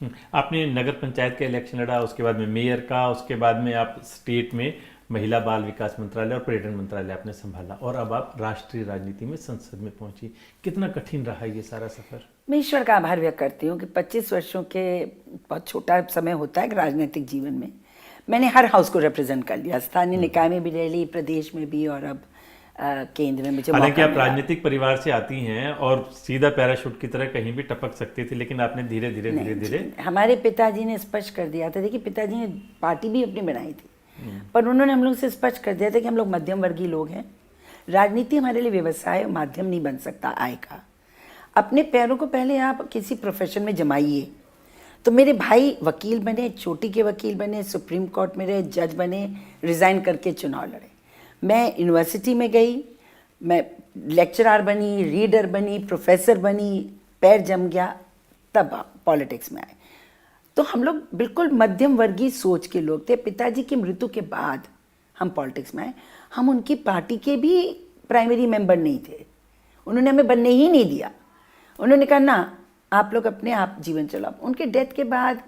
आपने नगर पंचायत का इलेक्शन लड़ा, उसके बाद में मेयर का, उसके बाद में आप स्टेट में महिला बाल विकास मंत्रालय और पर्यटन मंत्रालय आपने संभाला, और अब आप राष्ट्रीय राजनीति में संसद में पहुंची। कितना कठिन रहा ये सारा सफर? मैं ईश्वर का आभार व्यक्त करती हूँ कि 25 वर्षों के बहुत छोटा समय होता है राजनीतिक जीवन में। मैंने हर हाउस को रिप्रेजेंट कर लिया, स्थानीय निकाय में भी रह ली, प्रदेश में भी, और अब केंद्र में मुझे हालांकि मौका आप मिला। राजनीतिक परिवार से आती हैं और सीधा पैराशूट की तरह कहीं भी टपक सकती थी, लेकिन आपने धीरे धीरे धीरे धीरे। हमारे पिताजी ने स्पष्ट कर दिया था, देखिए पिताजी ने पार्टी भी अपनी बनाई थी, पर उन्होंने हम लोग से स्पष्ट कर दिया था कि हम लोग मध्यम वर्गीय लोग हैं, राजनीति हमारे लिए व्यवसाय माध्यम नहीं बन सकता आय का। अपने पैरों को पहले आप किसी प्रोफेशन में जमाइए। तो मेरे भाई वकील बने, चोटी के वकील बने, सुप्रीम कोर्ट में रहे, जज बने, रिज़ाइन करके चुनाव लड़े। मैं यूनिवर्सिटी में गई, मैं लेक्चरर बनी, रीडर बनी, प्रोफेसर बनी, पैर जम गया, तब पॉलिटिक्स में आए। तो हम लोग बिल्कुल मध्यम वर्गीय सोच के लोग थे। पिताजी की मृत्यु के बाद हम पॉलिटिक्स में आए। हम उनकी पार्टी के भी प्राइमरी मेंबर नहीं थे, उन्होंने हमें बनने ही नहीं दिया। उन्होंने कहा ना, आप लोग अपने आप जीवन चलाओ। उनके डेथ के बाद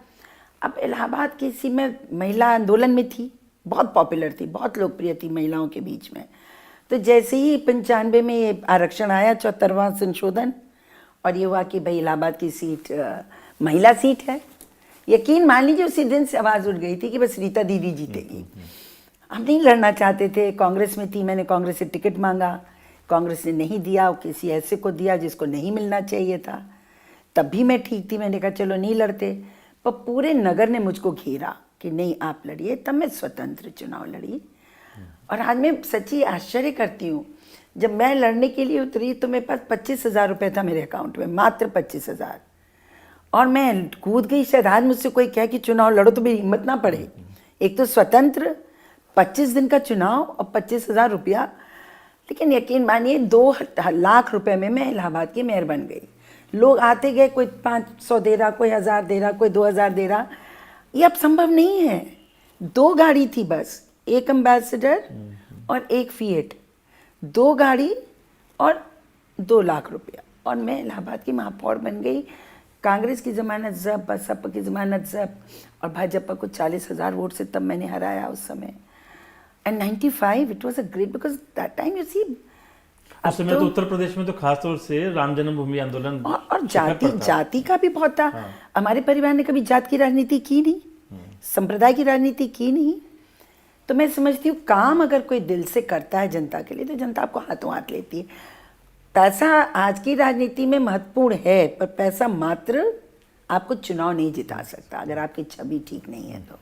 अब इलाहाबाद किसी में महिला आंदोलन में थी, बहुत पॉपुलर थी, बहुत लोकप्रिय थी महिलाओं के बीच में। तो जैसे ही 95 में ये आरक्षण आया, 74वां संशोधन, और ये हुआ कि भाई इलाहाबाद की सीट महिला सीट है, यकीन मान लीजिए उसी दिन से आवाज़ उठ गई थी कि बस रीता दीदी जीतेगी। हम नहीं लड़ना चाहते थे, कांग्रेस में थी, मैंने कांग्रेस से टिकट मांगा, कांग्रेस ने नहीं दिया, किसी ऐसे को दिया जिसको नहीं मिलना चाहिए था। तब भी मैं ठीक थी, मैंने कहा चलो नहीं लड़ते, पर पूरे नगर ने मुझको घेरा कि नहीं आप लड़िए। तब मैं स्वतंत्र चुनाव लड़ी। और आज मैं सच्ची आश्चर्य करती हूँ, जब मैं लड़ने के लिए उतरी तो मेरे पास 25,000 रुपये था मेरे अकाउंट में, मात्र 25,000, और मैं कूद गई। शायद आज मुझसे कोई कहे कि चुनाव लड़ो तो मेरी हिम्मत ना पड़े। एक तो स्वतंत्र, 25 दिन का चुनाव और 25,000 रुपया। लेकिन यकीन मानिए 2 लाख रुपए में मैं इलाहाबाद की मेयर बन गई। लोग आते गए, कोई 500 दे रहा, कोई 1000 दे रहा, कोई 2000 दे रहा। ये अब संभव नहीं है। 2 गाड़ी थी बस, एक एम्बेसडर और एक फिएट, 2 गाड़ी और 2 लाख रुपया, और मैं इलाहाबाद की महापौर बन गई। कांग्रेस की जमानत जब्त, बसपा की जमानत जब्त, और भाजपा को 40,000 वोट से तब मैंने हराया उस समय। And 95 it was a great, because that time you see उस समय तो उत्तर प्रदेश में तो खासतौर से राम जन्मभूमि आंदोलन और जाति का भी बहुत था। हाँ। हमारे परिवार ने कभी जात की राजनीति की नहीं, संप्रदाय की राजनीति की नहीं। तो मैं समझती हूँ काम अगर कोई दिल से करता है जनता के लिए, तो जनता आपको हाथों हाथ लेती है। पैसा आज की राजनीति में महत्वपूर्ण है, पर पैसा मात्र आपको चुनाव नहीं जिता सकता अगर आपकी छवि ठीक नहीं है तो।